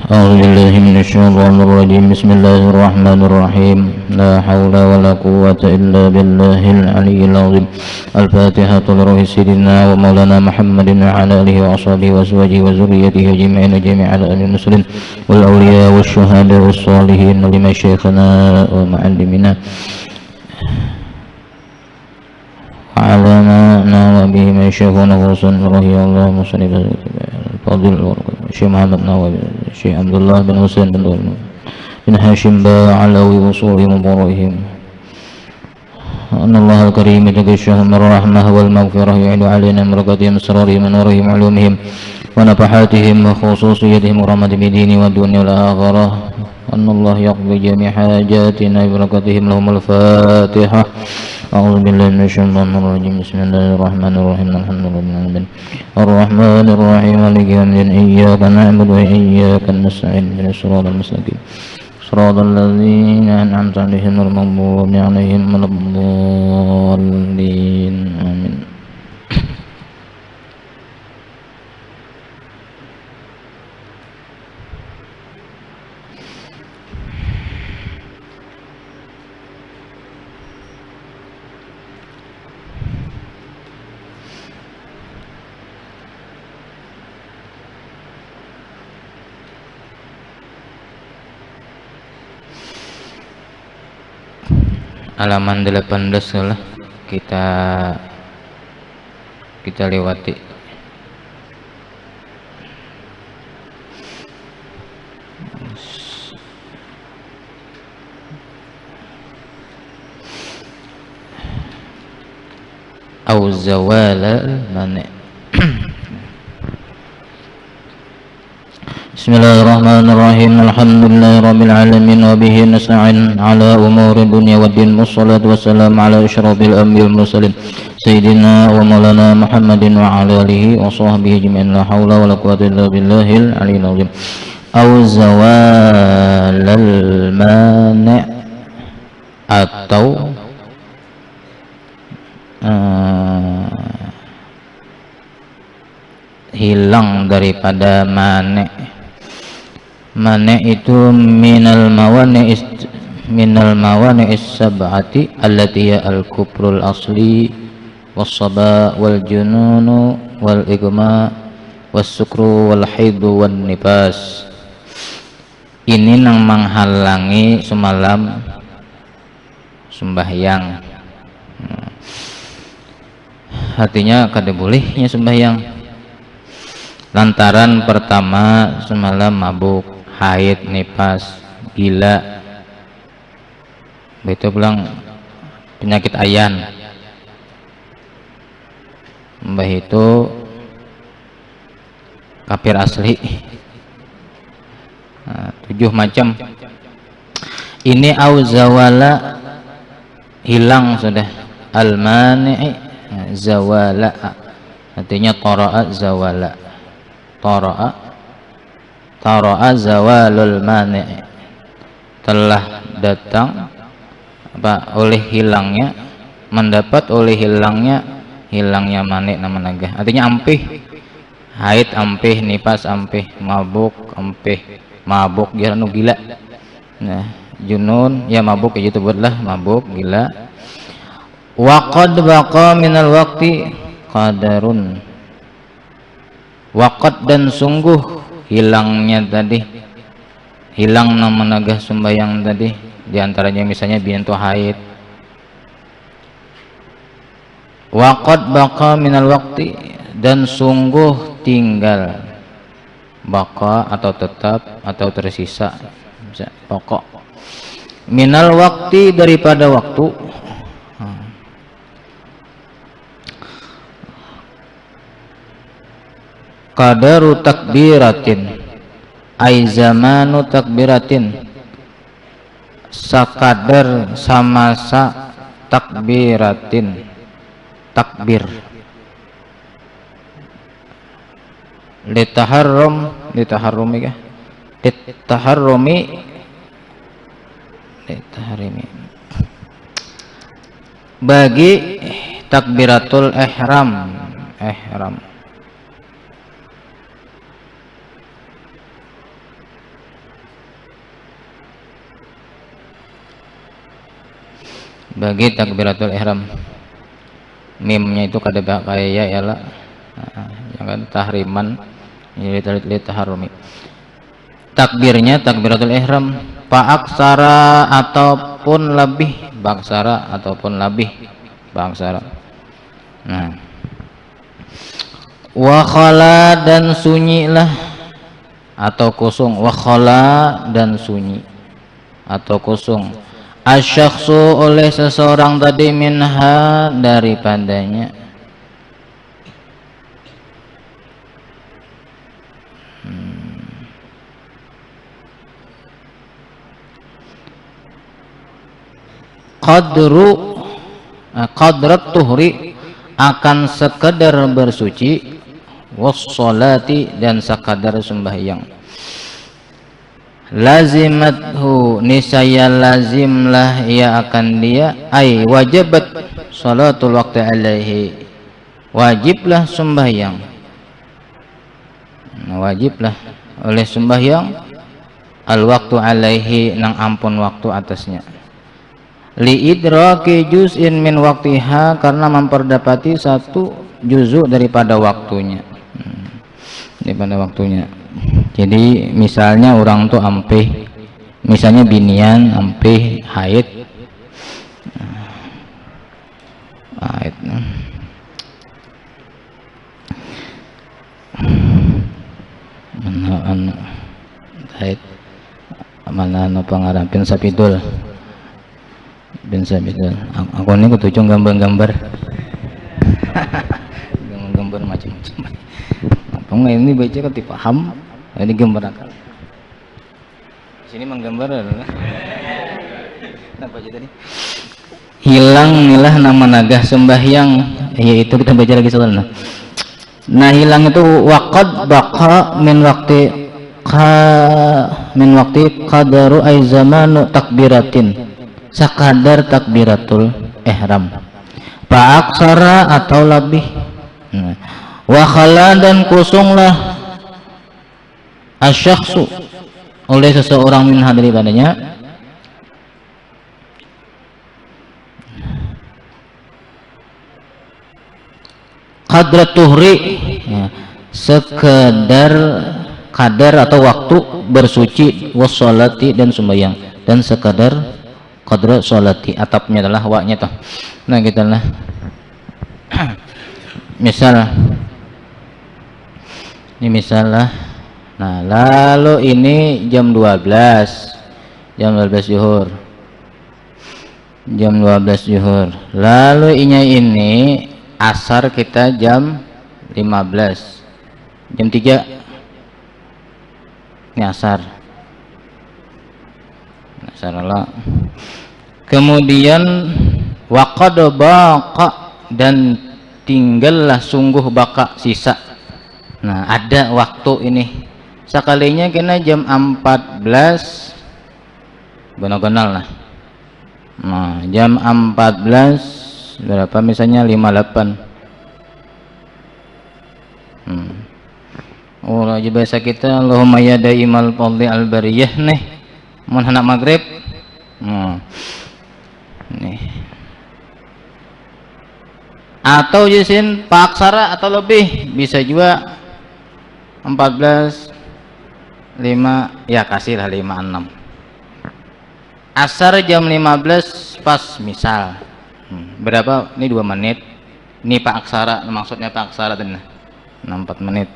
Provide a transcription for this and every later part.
أعوذ بالله من الشيطان الرجيم بسم الله الرحمن الرحيم لا حول ولا قوة إلا بالله العلي العظيم الفاتحة لروح سيدنا ومولانا محمد وعلى آله وأصحابه وأزواجه وذريته أجمعين وجميع المسلمين والأولياء والشهداء والصالحين لمشايخنا ومعلمنا على ما نوى به مشايخنا وصل رضي الله مصنف الفاضل الشيخ محمد نووي الشيخ عبد الله بن حسين بن هاشم علوي وصولهم وبرائهم أن الله الكريم يتغشاهم من الرحمة والمغفرة يعلو علينا من بركاتهم أسرارهم ونورهم علومهم ونفحاتهم وخصوصيتهم ورحمة بدين والدنيا والآخرة أن الله يقضي جميع حاجاتنا ببركاتهم لهم الفاتحة أعوذ بالله من الشيطان الرجيم بسم الله الرحمن الرحيم الحمد لله رب العالمين الرحمن الرحيم مالك يوم الدين إياك نعبد وإياك نستعين اهدنا الصراط المستقيم صراط الذين أنعمت عليهم غير المغضوب عليهم ولا الضالين آمين. Halaman 18 lah kita lewati. Au zawala mani. Bismillahirrahmanirrahim. Alhamdulillahi rabbil alamin wa bihi nasta'in ala umuri dunya waddin. Wassalatu wassalamu ala asyrafil anbiya'i wal mursalin sayyidina wa maulana Muhammadin wa ala alihi wa sahbihi ajma'in. La haula wala quwwata illa billahil aliyyil azim. Au zawalal mani' atau hilang daripada mani'. Mani' itu minal mawani'is sab'ati allati ya al-kubrul asli was-saba wal jununu wal igma was-sukru wal haidu wan nifas. Ini nang menghalangi semalam sembahyang. Artinya kada bolehnya sembahyang lantaran pertama semalam mabuk, haid, nifas, gila, itu pulang penyakit ayan, mbah itu kafir asli. 7 macam. Ini auzawala hilang sudah, al-mani'i zawala artinya tara'a zawala, tara'a zawalul mani' telah datang oleh hilangnya, mendapat oleh hilangnya mani' nama naga, artinya ampih, haid ampih, nifas ampih, mabuk ampih, mabuk ya anu gila, nah junun ya mabuk ya itu buatlah mabuk gila. Wa qad baqa minal waqti qadarun, waqad dan sungguh hilangnya tadi, hilang nama nagah sembahyang tadi, diantaranya misalnya biantu haid. Waqad baqa minal waqti dan sungguh tinggal, baqa atau tetap atau tersisa, bisa pokok, minal waqti daripada waktu. Qadaru takbiratin ay zamanu takbiratin, sakadar samasa takbiratin, takbir. Litaharrumi kah? Litaharrimi bagi takbiratul ihram. bagi takbiratul ihram. Mimnya itu kada kayak ya lah, yang kan tahriman li taharrumi. Takbirnya takbiratul ihram faaksara ataupun lebih, baksara ataupun lebih, baksara. Nah, wa khala dan sunyilah atau kosong, wa khala dan sunyi atau kosong, asyakhsu oleh seseorang tadi, minha daripadanya. Qadrat tuhri akan sekadar bersuci, wassalati dan sekadar sembahyang. Lazimathu nisaya lazimlah ia akan dia, ay wajibat salatul waqti alaihi, wajiblah sembahyang, wajiblah oleh sembahyang, al waktu alaihi nang ampun waktu atasnya, li idraki juz'in min waktiha karena memperdapati satu juz'u daripada waktunya, daripada waktunya. Jadi misalnya orang tuh ampeh, misalnya binian ampeh haid, haid mana haid mana no pangarapin sapidul bin sabidul. Aku ini kutuju gambar-gambar gambar macam-macam. Apa ini baca kan dipaham, ini gambar akal. Sini menggambar adalah apa aja tadi? Hilang nilah nama nagah sembahyang, yaitu kita baca lagi soalnya. Nah, hilang itu waqad baqa min waqti qadaru ay zamanu takbiratin, sakadar takbiratul ihram, faaksara atau lebih. Wa khala dan kosonglah asyakhsu oleh seseorang minha daripadanya, qadrat tuhri ya, sekedar kadar atau waktu bersuci, wassalati dan sembahyang, dan sekadar qadra sholati, atapnya adalah waknya toh. Nah kita lah misal nah lalu ini jam 12 zuhur, jam 12 zuhur, lalu ini asar kita jam 15, jam 3 ini asar lah. Kemudian waqad baqa dan tinggallah sungguh baka sisa. Nah ada waktu ini sekalinya kena jam 14 benar-benar lah. Nah jam 14 berapa misalnya 58. Oh lagi bahasa kita Allahumma ya daimal fadli al bariyah nih mun hendak maghrib. Nih atau jisin paksara atau lebih, bisa juga 14 5 ya kasihlah 56. Asar jam 15 pas misal berapa ini 2 menit ini pak aksara, maksudnya pak aksara tadi 4 menit.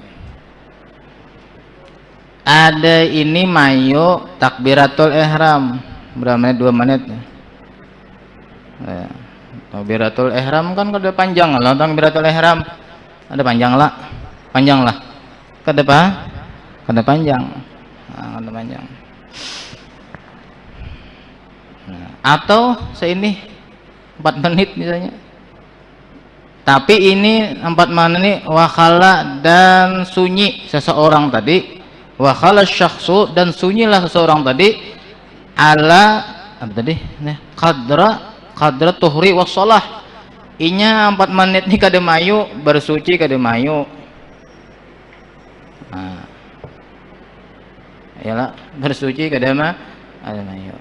Ada ini mayo takbiratul ihram berapa menit, 2 menit ya. Takbiratul ihram kan kada panjang lah, takbiratul ihram ada panjang lah kada panjang. Nah, kada panjang. Nah, atau seini 4 menit misalnya, tapi ini 4 menit wakhala dan sunyi seseorang tadi, wakhala syakhsu dan sunyilah seseorang tadi, ala apa tadi qadra tuhri wassalah, inya 4 menit ni kada mayu bersuci kada mayu. Nah yalah bersuci kada mayu.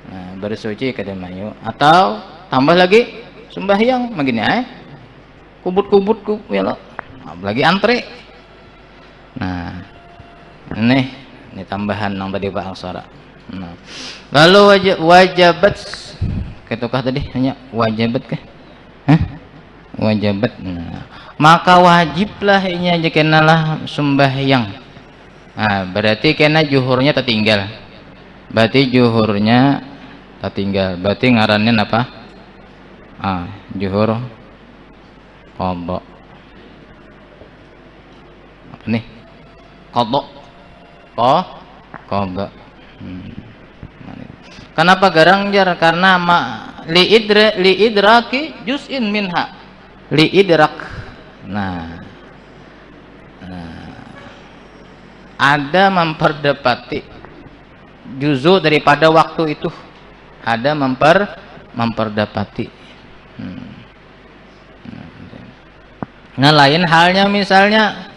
Nah bersuci kada mayu atau tambah lagi sembahyang begini kubut-kubut ya lo lagi antre. Nah ini tambahan yang tadi Pak Aksara. Nah, lalu wajabat ketukah tadi hanya wajabat kah? Wajabat. Nah, maka wajiblah ini aja kenalah sembahyang. Nah, berarti kena juhurnya tertinggal. Berarti juhurnya tertinggal. Berarti ngarannya apa? Juhur qadha. Apa nih? Qadha. Qadha. Kenapa garang jar? Karena li idraki juz'in minha. Li idrak. Nah, ada memperdapati juzu daripada waktu itu, ada memperdapati. Nah, lain halnya misalnya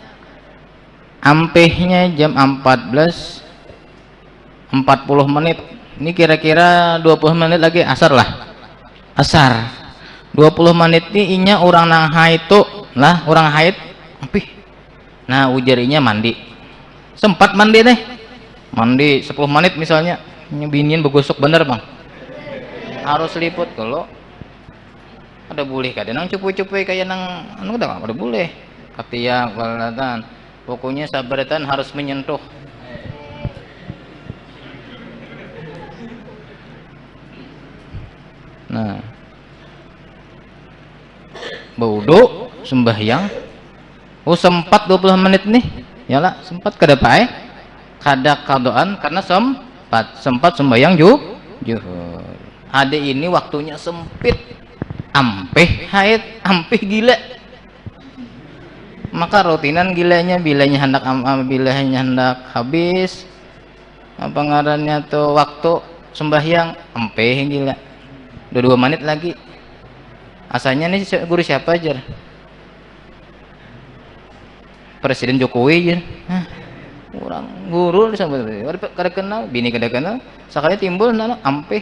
ampehnya jam 14.40 menit, ini kira-kira 20 menit lagi asar lah, asar 20 menit ini inya orang nang haid lah, orang haid ampih. Nah, ujarinya mandi, sempat mandi deh, mandi 10 menit misalnya, binian begosok bener bang, harus liput. Kalau ada boleh kadang nang cupu-cupu kayak nang anu udah ada boleh katiak balatan, pokoknya sabaratan harus menyentuh. Nah, baudo sembahyang sempat 20 menit nih ya lah, sempat kada pae kada kadoan karena sempat sembahyang juhur. Ada ini waktunya sempit, ampeh haid, ampeh gila, maka rutinan gilanya bilanya hendak habis apa ngarannya tuh waktu sembahyang ampeh gila 22 menit lagi. Asalnya nih guru siapa aja? Presiden Jokowi aja. Orang guru kada kenal, bini kada kenal, sekali timbul nana ampeh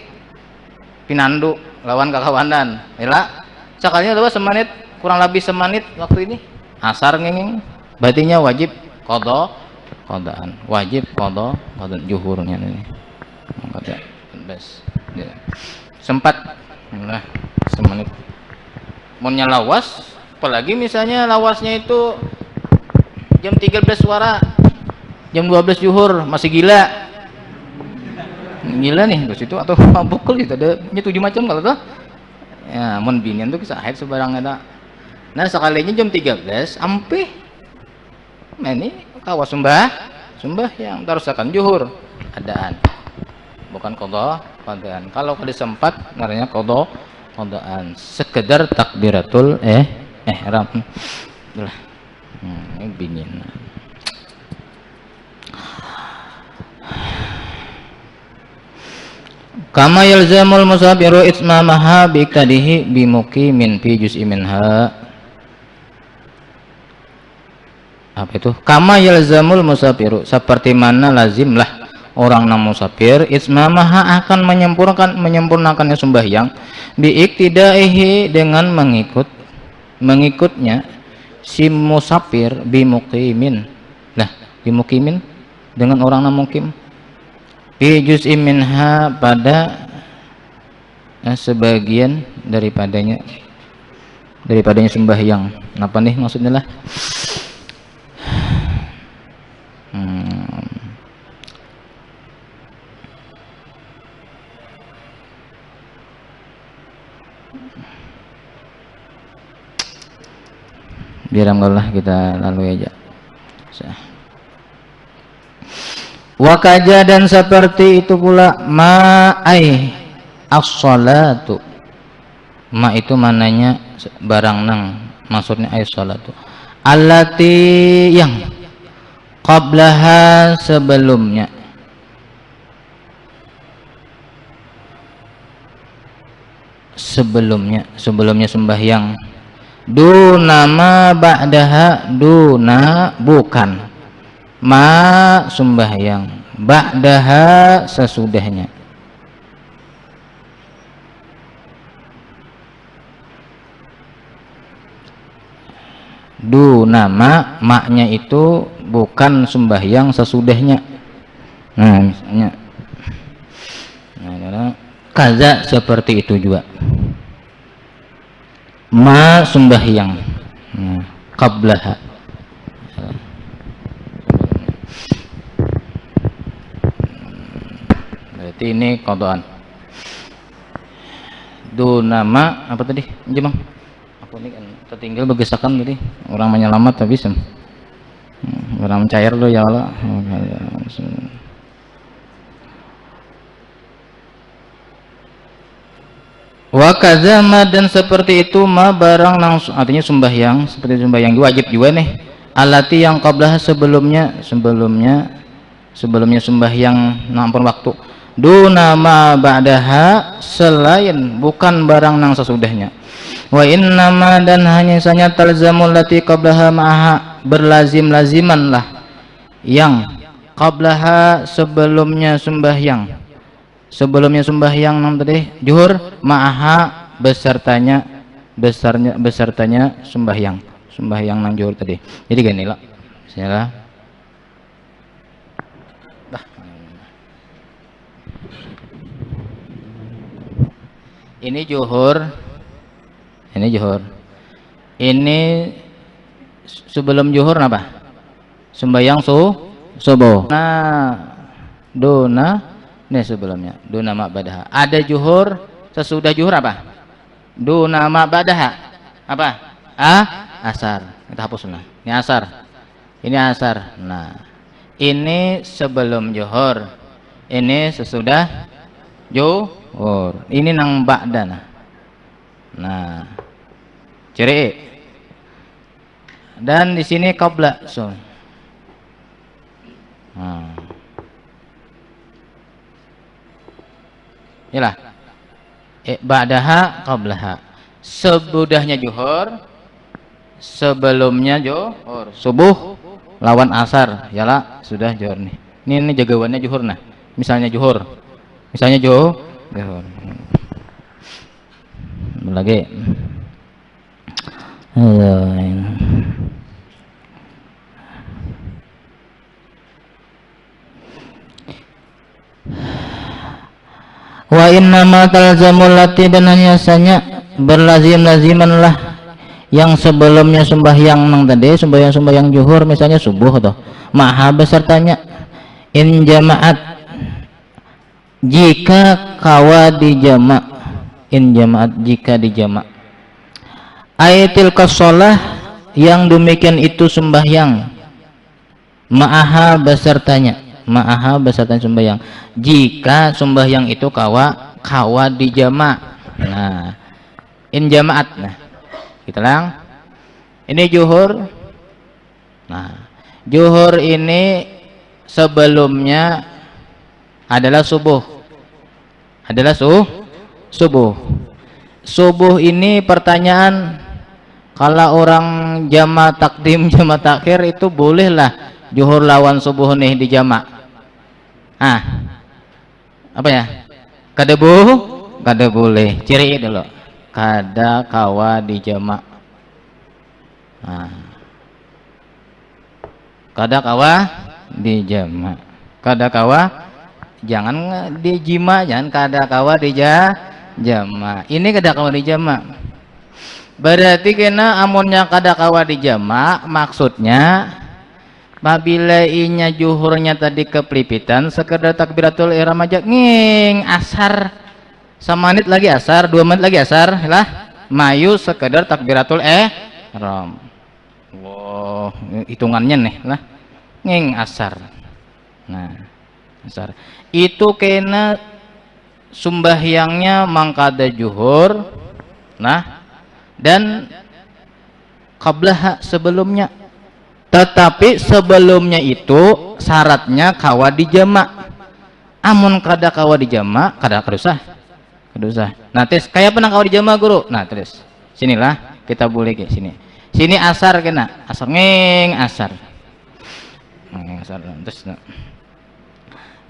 pinandu lawan kakawanan. Ela sekalinya lepas semenit, kurang lebih semenit waktu ini. Asar ngengeng, berartinya wajib qadaan. Wajib qada juhurnya ini. Kada bes. Sempat nah semenit. Maunya lawas, apalagi misalnya lawasnya itu jam 13 suara, jam 12 juhur, masih gila nih terus itu, atau mabuk gitu, ada 7 macam kalau tuh ya, mun binian tuh kisah haid sebarang ada. Nah, sekalinya jam 13 ampih ini kawas sembah yang tarusakan juhur adaan, bukan qadaan. Kalau kada sempat namanya qadaan, sekedar takbiratul ihram lah. Ini binin. Kama yalzamul musafiru itmamaha biqtadihi bimuqimin fi juz'i minha. Apa itu? Kama yalzamul musafiru, seperti mana lazimlah orang nang musafir itmamaha akan menyempurnakannya sembahyang biiktidaihi dengan mengikutnya si musafir bimuqimin. Lah, bimuqimin dengan orang nang mukim fi juz'in minha, pada sebagian daripadanya sembahyang. Apa nih maksudnya lah? Biar amgallah kita lalui aja. Wakaja, dan seperti itu pula ma'ai as-salatu. Ma itu mananya barang nang, maksudnya as-salatu allati yang qablaha sebelumnya, sebelumnya sembahyang, duna ma ba'daha, duna bukan ma sembahyang, ba'daha sesudahnya. Dunama maknya itu bukan sembahyang sesudahnya. Nah misalnya kaza seperti itu juga ma sembahyang qablaha. Berarti ini qadaan. Dunama apa tadi Jemang? Aku ini kan tertinggal bergesakan tadi orang menyelamat tapi orang mencair lo ya Allah. Wa kadzama dan seperti itu ma barang langsung artinya sembahyang seperti sembahyang wajib juga nih alati yang qablah sebelumnya sembahyang nampun waktu duna ma ba'daha selain bukan barang nang sesudahnya wa innama dan hanya saja talzamul lati qablaha ma'aha berlazim-lazimanlah yang qablaha sebelumnya sembahyang nang tadi zuhur ma'aha besertanya sembahyang nang zuhur tadi. Jadi gini lah bismillah. Ini zuhur ini sebelum zuhur apa sembahyang subuh. Nah dona ini sebelumnya duna ma badaha ada zuhur sesudah zuhur apa duna ma badaha apa asar kita hapus lah ini asar nah ini sebelum zuhur ini sesudah zuhur ini nang ba'da nah ciri dan di sini qabla Yalah. Ba'daha qablaha. Sebudahnya zuhur, sebelumnya zuhur. Subuh lawan asar. Yalah, sudah zuhur nih. Ini jagawannya zuhur nah. Misalnya zuhur. Zuhur. Lagi. Wa innama talzamul lati dan hanya saja berlazim-lazimanlah yang sebelumnya sembahyang nang tadi sembahyang zuhur misalnya subuh atau maha besertanya in jamaat jika kawa dijama jika dijama ayatil qasolah yang demikian itu sembahyang ma'aha besertanya sembahyang jika sembahyang itu kawa dijama nah in jamaat nah kita lang ini zuhur nah zuhur ini sebelumnya adalah subuh subuh ini pertanyaan kalau orang jama takdim jama takhir itu bolehlah zuhur lawan subuh nih di jama apa ya kada boleh ciri dulu kada kawa di jama kada kawa di jama jangan di jima jangan kada kawa di jama ini kada kawa di jama berarti kena amunnya kada kawa di jama maksudnya apabila inya zuhurnya tadi kepelipitan sekedar takbiratul ihram aja nging asar semenit lagi asar 2 menit lagi asar lah mayu sekedar takbiratul ihram wow hitungannya nih lah nging asar nah asar itu kena sembahyangnya mangkada zuhur nah dan qablaha sebelumnya tetapi sebelumnya itu syaratnya kawa dijama amun kada kawa dijama kada usah nah terus kayak pernah kawa dijama guru nah terus sinilah kita boleh ke sini asar kena asar ngeng asar terus nah.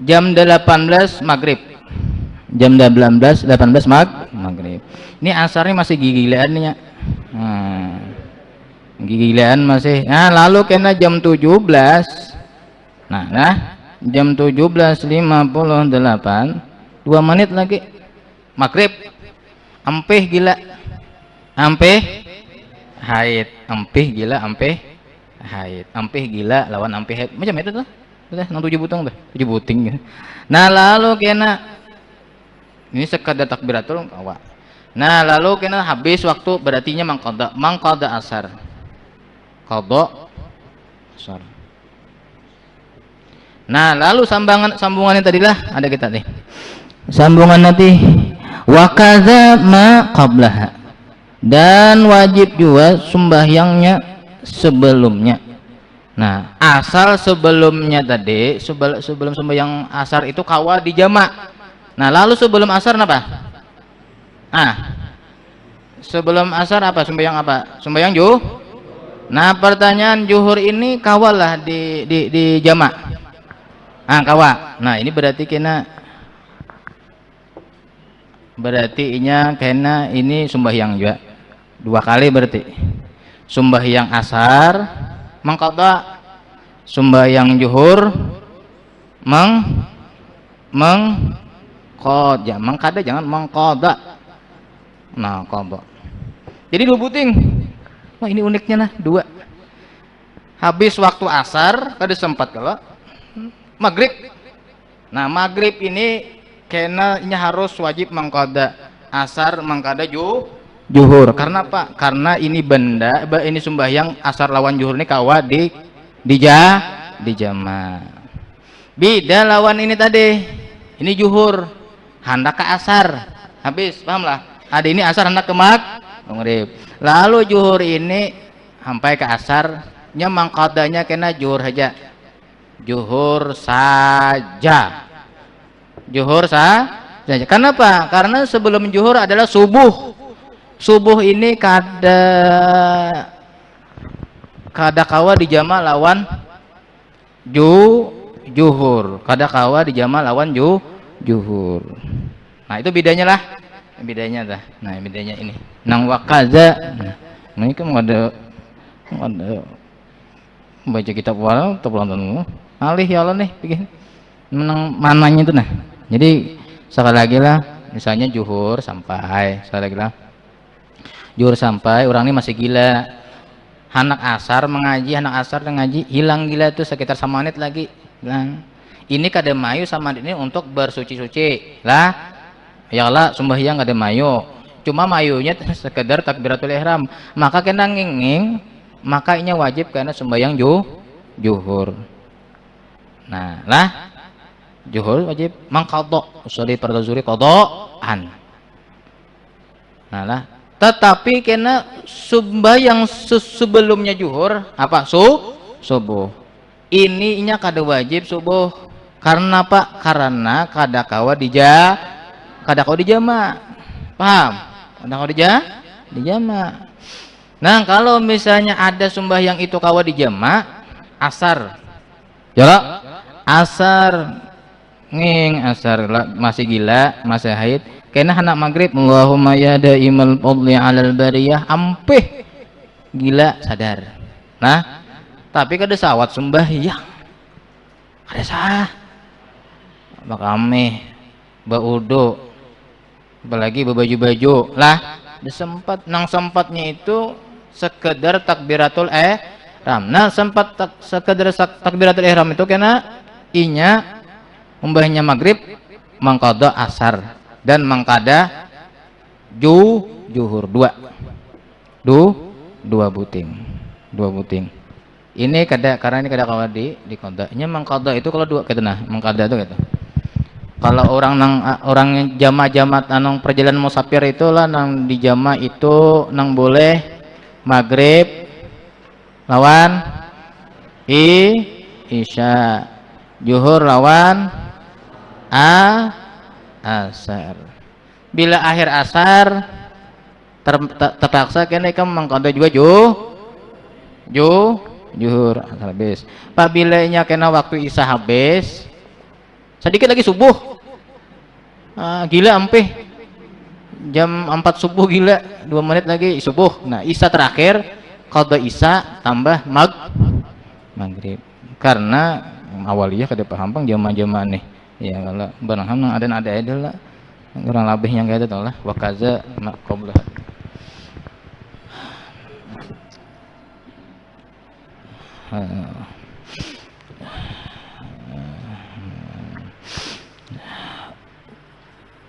Jam 18 maghrib jam 18 maghrib ini asarnya masih gigilaannya gilaan masih. Nah lalu kena jam 17. Nah jam 17.58, 2 menit lagi maghrib. Ampeh gila, ampeh haid, ampeh gila, ampeh haid, ampeh gila lawan ampeh haid, macam itu tuh udah 7 butang tuh, 7 buting. Nah lalu kena ini sekadar takbiratul awal. Nah lalu kena habis waktu, berartinya mangqada asar, qada asar. Nah lalu sambungannya tadilah ada kita nih sambungan nanti, wa kadza ma qablaha, dan wajib juga sembahyangnya sebelumnya. Nah asal sebelumnya tadi, sebelum sembahyang asar itu kawa di jamak. Nah lalu sebelum asar apa? Sebelum asar apa? Sembahyang apa? Sembahyang Nah pertanyaan zuhur ini kawalah di jamak. Kawa. Nah ini berarti kena ini sembahyang juga 2 kali, berarti sembahyang asar mangqada, sembahyang zuhur mangqada, jangan mangqada. Nah qada, jadi 2 buting. Wah ini uniknya lah 2 habis waktu asar kada sempat kalau maghrib. Nah maghrib ini kena harus wajib mangqada asar, mangqada zuhur. Karena apa? Karena ini ini sembahyang asar lawan zuhur ini kawa di jama. Beda lawan ini tadi, ini zuhur hendak ke asar habis, paham lah, ada ini asar hendak ke maghrib. Lalu zuhur ini sampai ke asarnya mangqadanya kena zuhur saja, zuhur saja. Kenapa? Karena sebelum zuhur adalah subuh. Subuh ini kada kawa di jama lawan zuhur, kada kawa di jama lawan zuhur. Nah itu bedanya lah, bedanya dah. Nah bedanya ini nang wakaza. Nah ini kan ada baca kitab wal atau pelantun alih ya Allah nih bikin menang mananya itu. Nah jadi sekali lagi lah, misalnya zuhur sampai, sekali lagi lah zuhur sampai, orang ini masih gila, anak asar mengaji, hilang gila itu sekitar 1 menit lagi bilang ini kada mayu sama ini untuk bersuci-suci lah ya Allah, sembahyang kada mayu, cuma mayunya sekedar takbiratul ihram, maka kena nging, maka ini wajib karena sembahyang zuhur. Nah lah zuhur wajib mangqada, usolli fardhu zuhri qadaan. Nah lah, tetapi kena sembahyang sebelumnya zuhur apa? Subuh. Ininya kada wajib subuh. Karena apa? Karena kada kawa di jama. Paham? Kada kawa di jama. Nah, kalau misalnya ada sembahyang itu kawa di jama, asar. Ya, asar masih gila, masih haid, kena anak maghrib, Allahumma ya daimal fadli alal bariyah, ampeh gila sadar. Nah tapi kada sawat sembahyang, kada sah bakame baudo, apalagi berbaju-baju lah disempat. Nang sempatnya itu sekedar takbiratul ihram. Nah sekedar takbiratul ihram itu kena inya umbahnya maghrib, mangqada asar, dan mangqada zuhur 2 buting. Ini karena ini kada kawa di qada. Nya mangqada itu kalau 2 kita nah, mangqada itu gitu. Kalau orang jama-jama anong perjalanan musafir itulah nang di jama itu nang boleh maghrib lawan isya, zuhur lawan asar. Bila akhir asar terpaksa kena kamu mangqada juga zuhur habis. Apabila nya kena waktu isya habis, sedikit lagi subuh, gila ampeh jam 4 subuh, gila 2 menit lagi subuh. Nah isya terakhir qada isya tambah maghrib. Karena awaliyah kada paham pang jamaah-jamaah nih. Ya kalau barang ada lah kurang lebih yang kayak itu lah wa kaza qabla.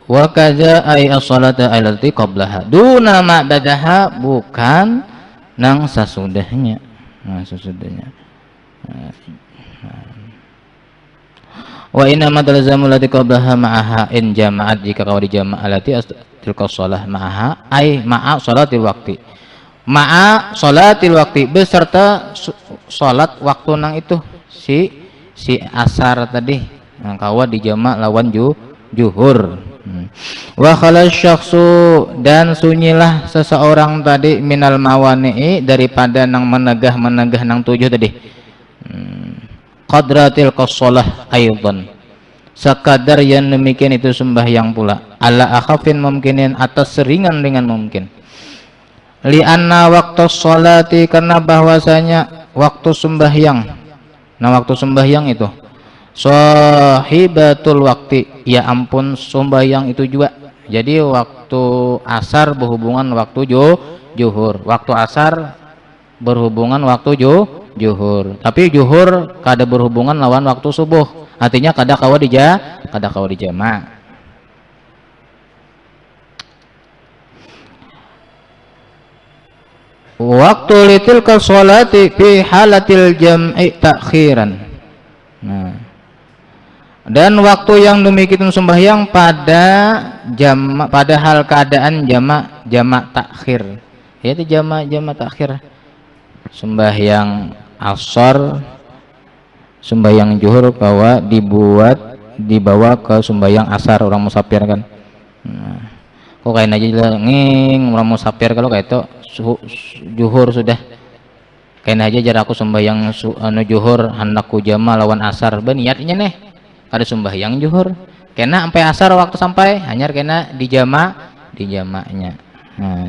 Wa kaza ay as-salata allati qablaha duna ma badaha, bukan nang sasudahnya. Nah, sesudahnya. Wa inna ma talzamu allati qablaha ma'aha in jama'at, jika kau dijama' allati tilka shalah ma'aha ay ma'a shalatil waqti, ma'a shalatil waqti, beserta salat waktu nang itu si asar tadi. Nah, kawa dijama' lawan juhur. Wa khala syakhsu, dan sunyilah seseorang tadi minal mawani'i, daripada nang menegah nang 7 tadi. Qadratil qasalah aidan, sekadar yang demikian itu sembahyang pula, ala akhafin mumkinin, atas seringan mungkin. Li anna waqtu sholati, karena bahwasanya waktu sembahyang. Nah, waktu sembahyang itu sahibatul waktu, ya ampun sembahyang itu juga. Jadi waktu asar berhubungan waktu juhur, waktu asar berhubungan waktu juhur, tapi juhur kada berhubungan lawan waktu subuh, artinya kada kawa dijama'. Waktu litilka sholati fi halatil jam'i ta'khiran. Nah, dan waktu yang demikian sembahyang pada hal keadaan jamak takhir, yaitu jamak takhir. Sembahyang asar, sembahyang zuhur bahwa dibawa ke sembahyang asar orang musafir kan. Nah, kok kain aja nging orang musafir, kalau kayak itu zuhur sudah kain aja jar aku sembahyang zuhur hendakku jama lawan asar, niatnya nih ada sembahyang zuhur kena sampai asar, waktu sampai hanyar kena dijamaknya. Nah,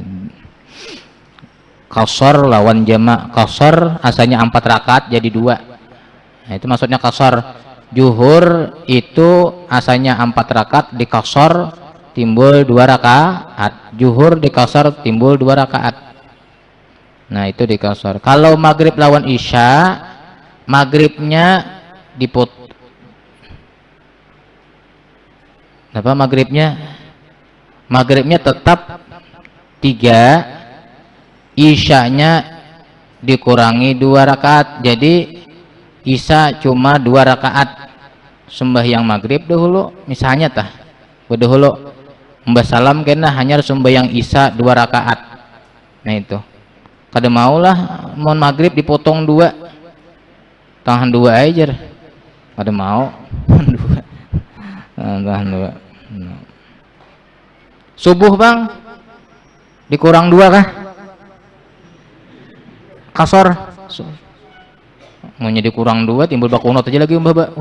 qasar lawan jamak, qasar asalnya 4 rakaat jadi 2. Nah, itu maksudnya qasar. Zuhur itu asalnya 4 rakaat, di qasar timbul 2 rakaat. Zuhur di qasar timbul 2 rakaat. Nah, itu di qasar. Kalau maghrib lawan isya, maghribnya maghribnya tetap 3, isyanya dikurangi 2 rakaat, jadi isya cuma 2 rakaat. Sembahyang maghrib dahulu misalnya dahulu mbah salam kena hanya sembahyang isya 2 rakaat. Nah, itu kada maulah mau maghrib dipotong 2, tahan 2 aja, kada mau 2 tahan 2. Subuh bang dikurang 2 kah? Kasor mau jadi kurang 2 timbul bakunot aja lagi mbah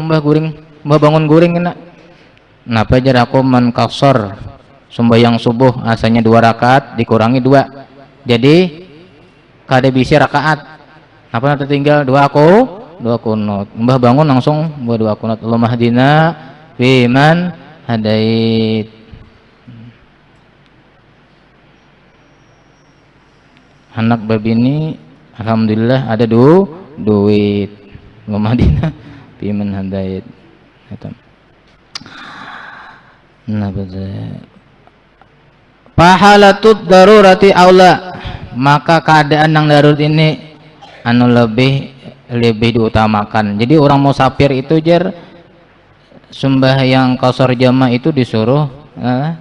bangun guring kena. Napa jar aku man kasor sembahyang subuh asalnya 2 rakaat dikurangi 2, jadi kada bisa rakaat. Napa tertinggal 2 kunut, mbah bangun langsung buat 2 kunut. Allahumma hadina fi man hadait. Anak babini alhamdulillah ada duit. Madinah piman hadait. Nah, pahalatut darurati aula, maka keadaan yang darurat ini anu lebih diutamakan. Jadi orang musafir itu jar sembahyang qasar jama itu disuruh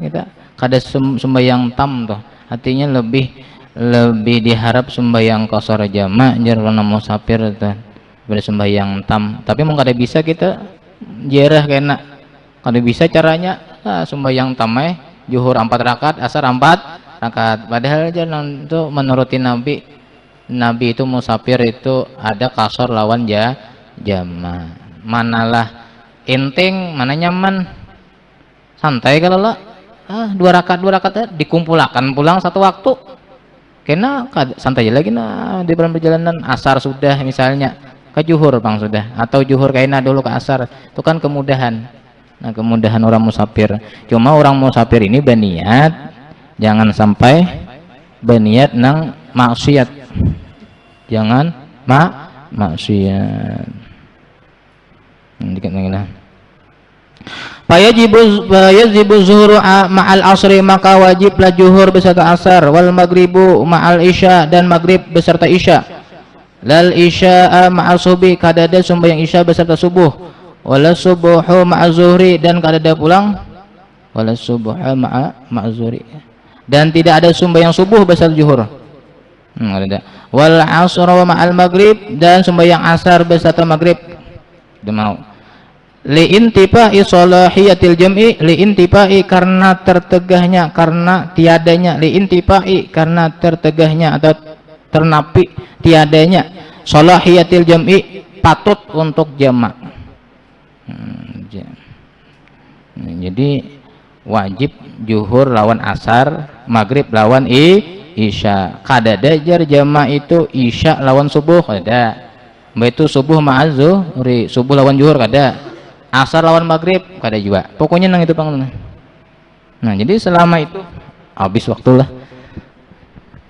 kita kada sembahyang tam toh, artinya lebih diharap sembahyang qasar jama jar orang musafir itu pada sembahyang tam. Tapi mau kada bisa kita jarah kena, kada bisa caranya sembahyang tam zuhur 4 rakaat, asar 4 rakaat, padahal jangan itu menuruti Nabi itu musafir itu ada qasar lawan jama. Manalah enteng, mana nyaman, santai kalau lah 2 rakaat dikumpulkan pulang 1 waktu. Kena santai aja lagi nah di dalam perjalanan asar sudah misalnya ke juhur bang sudah atau juhur kayaknya dulu ke asar itu kan kemudahan. Nah kemudahan orang musafir. Cuma orang musafir ini berniat jangan sampai berniat nang maksiat. Jangan maksiat. Dikit lagi lah. Fayajibu zuhur ma'al asri, maka wajiblah juhur beserta asar, wal maghribu ma'al isya, dan maghrib beserta isya, lal isya ma'al subuh, kadada sembahyang isya beserta subuh, wala subuhu ma'al zuhri, dan kadada pulang wala subuhu ma'al zuhri, dan tidak ada sembahyang subuh beserta juhur. Wal asra ma'al maghrib, dan sembahyang asar beserta maghrib. Dia mau liintifa'i salahiyatil jam'i, liintifa'i karena tertegahnya, karena tiadanya, liintifa'i karena tertegahnya atau ternapi tiadanya salahiyatil jam'i, patut untuk jamak. Jadi wajib juhur lawan asar, maghrib lawan isya. Kadada jar jamak itu isya lawan subuh kada, itu subuh ma'az zuhri, subuh lawan juhur kada, asar lawan maghrib kada juga, pokoknya nang itu pang. Nah jadi selama itu habis waktu lah.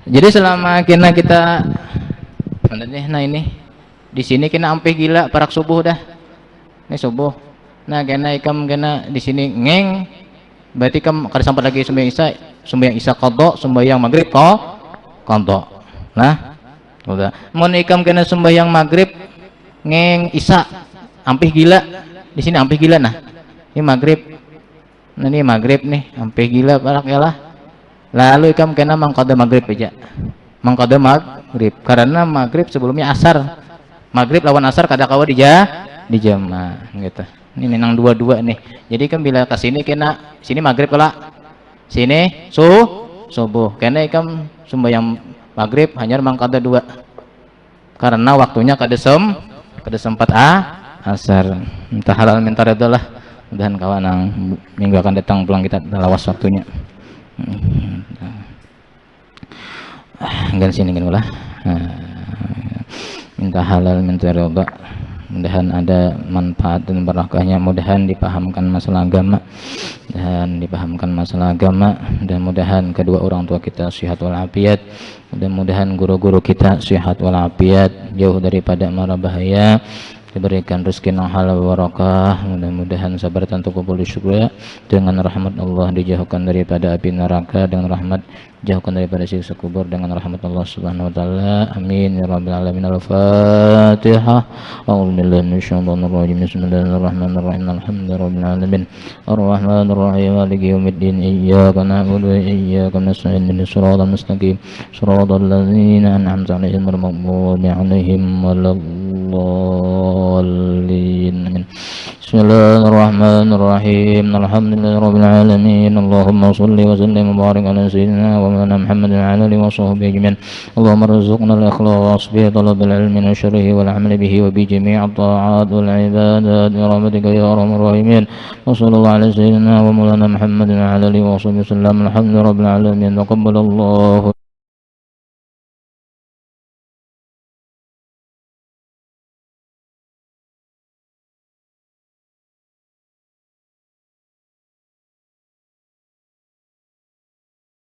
Jadi selama kita nah ini di sini kena ampih gila parak subuh dah, ini subuh. Nah kena ikam kena di sini ngeng, berarti kam kada sampai lagi sembahyang isya qadha, sembahyang maghrib qadha. Nah udah mun ikam kena sembahyang maghrib ngeng isya ampih gila, di sini ampih gila. Nah ini maghrib, nah ini maghrib nih ampih gila parak ya lah, lalu ikam kena mangkada maghrib aja, mangkada maghrib, karena maghrib sebelumnya asar, maghrib lawan asar kada kawa dijama gitu. Ini nang dua-dua nih, jadi kan bila kesini kena sini maghrib pula, sini subuh, kena ikam sembahyang maghrib hanya mangkada dua, karena waktunya kada sempat asar. Entah halal minta redha lah, mudahan kawan yang minggu akan datang pulang kita lawas waktunya. Gan sini kan lah. Minta halal minta redha, mudahan ada manfaat dan barakahnya, mudahan dipahamkan masalah agama dan mudahan kedua orang tua kita sehat walafiat, mudah-mudahan guru-guru kita sehat walafiat, jauh daripada mara bahaya, diberikan rezeki yang halal barakah, mudah-mudahan sabar tentu kubul syukur dengan rahmat Allah, dijauhkan daripada api neraka dengan rahmat, jauhkan daripada siksa kubur dengan rahmat Allah Subhanahu wa taala. Amin ya rabbal alamin. Al-Fatihah. A'udzubillahi minasyaitonir rajim. Bismillahirrahmanirrahim. Alhamdulillahirabbil alamin. Arrahmanir rahim. Maliki yaumiddin. Iyyaka na'budu wa iyyaka nasta'in. Ihdinas siratal mustaqim. Shiratal ladzina an'amta 'alaihim ghairil maghdubi 'alaihim waladdallin. Bismillahirrahmanirrahim. Alhamdulillahirabbil alamin. Allahumma shalli wa sallim wa barik ala sayyidina wa mawlana Muhammadin wa ala alihi wa sahbihi ajmain. Allahumma arzuqna al-ikhlas bi talabil ilmi wa syarrihi wal 'amali bihi wa bi jami'at ta'at wal ibadat bi rahmatika ya arhamar rahimin. Wa sallallahu ala sayyidina wa mawlana Muhammadin wa ala alihi wa sahbihi wasallam. Alhamdulillahirabbil alamin. Taqabbalallahu